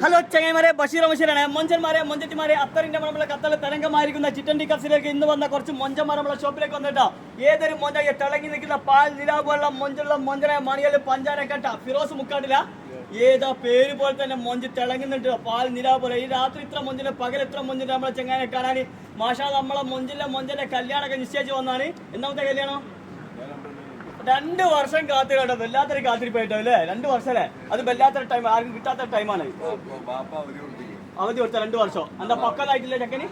Hello ചങ്ങന്മാരെ, Basheer ബഷീറാണ്. മൊഞ്ചന്മാരെ മൊഞ്ചത്തിമാരെ അത്തറിന്റെ നമ്മളെ കത്തള തരംഗമായിരിക്കുന്ന ചിറ്റൻഡി കപ്സിലേക്ക് ഇന്ന് വന്ന കുറച്ച് മൊഞ്ചന്മാർ നമ്മളെ ഷോപ്പിലേക്ക് വന്നിട്ടോ. ഏതൊരു മൊഞ്ച തിളങ്ങി നിൽക്കുന്ന പാൽ നിലാപോലുള്ള മൊഞ്ചുള്ള മൊഞ്ചനെ മണിയല് പഞ്ചാരക്കട്ട ഫിറോസ് മുക്കാട്ടില്ല ഏതാ പേര് പോലെ തന്നെ മൊഞ്ച് തിളങ്ങുന്നുണ്ട്. പാൽ നിലാ പോലെ ഈ രാത്രി ഇത്ര മൊഞ്ചിന്റെ പകൽ ഇത്ര മൊഞ്ചിന്റെ നമ്മളെ ചെങ്ങാനെ കാണാൻ മാഷാ നമ്മളെ മൊഞ്ചന്റെ കല്യാണമൊക്കെ നിശ്ചയിച്ച് വന്നാണ്. എന്നാമത്തെ കല്യാണം 2 വർഷം കാത്തിരട്ടോ. വല്ലാത്തൊരു കാത്തിരിപ്പായിട്ടോ അല്ലേ? 2 വർഷം അല്ലേ? അത് വല്ലാത്തൊരു ടൈം, ആർക്കും കിട്ടാത്ത ടൈമാണ്. അവധി കൊടുത്ത 2 വർഷം എന്താ പക്കലായിട്ടില്ല ചെക്കന്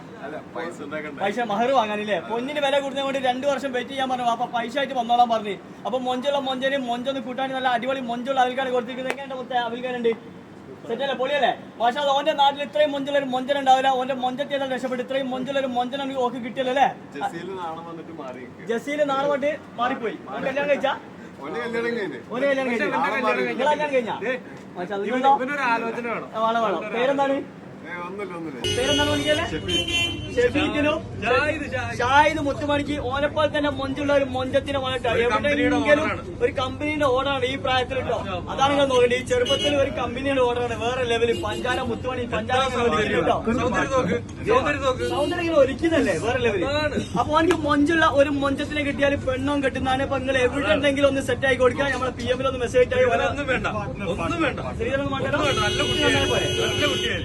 പൈസ മഹർ വാങ്ങാനില്ലേ? പൊന്നിന് വില കൂടുന്നത് കൊണ്ട് 2 വർഷം വെയിറ്റ് ചെയ്യാൻ പറഞ്ഞു. അപ്പൊ പൈസ ആയിട്ട് വന്നോളാൻ പറഞ്ഞു. അപ്പൊ മൊഞ്ചുള്ള മൊഞ്ചൊന്ന് കൂട്ടാൻ നല്ല അടിപൊളി മൊഞ്ചുള്ള അവിൽക്കാണ് കൊടുത്തിരിക്കുന്നത്. എങ്ങനെ മൊത്തം അവിൽക്കാനുണ്ട്? സെറ്റല്ലേ? പൊളിയല്ലേ? പക്ഷെ അത് ഓന്റെ നാട്ടിൽ ഇത്രയും മൊഞ്ചുള്ളൊരു മൊഞ്ചനുണ്ടാവില്ല. ഓന്റെ മൊഞ്ചത്തി രക്ഷപ്പെട്ട് ഇത്രയും മൊഞ്ചുള്ളൊരു മൊഞ്ചനാണ് ഓക്ക് കിട്ടിയല്ലോ അല്ലേ? ജസീല് നാളെ വന്നിട്ട് മാറിപ്പോയി. കല്യാണം കഴിച്ചാ? ഓന് കല്യാണം കഴിഞ്ഞാ? വേണം. പേരെന്താണ്? ഷാഹിദ് മുത്തുമണിക്ക് ഓനെപ്പോലെ തന്നെ മൊഞ്ചുള്ള ഒരു മൊഞ്ചത്തിന് വന്നിട്ട് എവിടെയെങ്കിലും ഒരു കമ്പനിയുടെ ഓർഡറാണ് ഈ പ്രായത്തിൽ കേട്ടോ. അതാണ് നിങ്ങൾ നോക്കേണ്ടത്. ഈ ചെറുപ്പത്തിൽ ഒരു കമ്പനിയുടെ ഓർഡറാണ്. വേറെ ലെവല് പഞ്ചാര മുത്തുമണി പഞ്ചാര സൗന്ദര്യം ഒരുക്കുന്നല്ലേ വേറെ ലെവല്. അപ്പൊ എനിക്ക് മൊഞ്ചുള്ള ഒരു മൊഞ്ചത്തിനെ കിട്ടിയാൽ പെണ്ണും കെട്ടുന്നതാണ്. അപ്പൊ നിങ്ങൾ എവിടെ ഉണ്ടെങ്കിലും ഒന്ന് സെറ്റ് ആയി കൊടുക്കുക. നമ്മളെ PM ഒന്ന് മെസ്സേജ് ആയി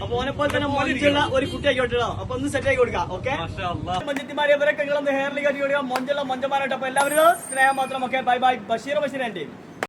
അപ്പൊ ഓനെപ്പോലെ തന്നെ മൊഞ്ചുള്ള ഒരു കുട്ടി ആയിക്കോട്ടോ. അപ്പൊ ഒന്ന് സെറ്റ് ആയി കൊടുക്കാം. ഓക്കെ മൊഞ്ചത്തിമാരെ ഇവരൊക്കെ നിങ്ങളൊന്ന് ഹെയറിലേക്ക് കട്ടി കൊടുക്കുക. മൊഞ്ചുള്ള മൊഞ്ചന്മാരായിട്ട്. അപ്പൊ എല്ലാവരും സ്നേഹം മാത്രം. Okay bye bye. Basheer and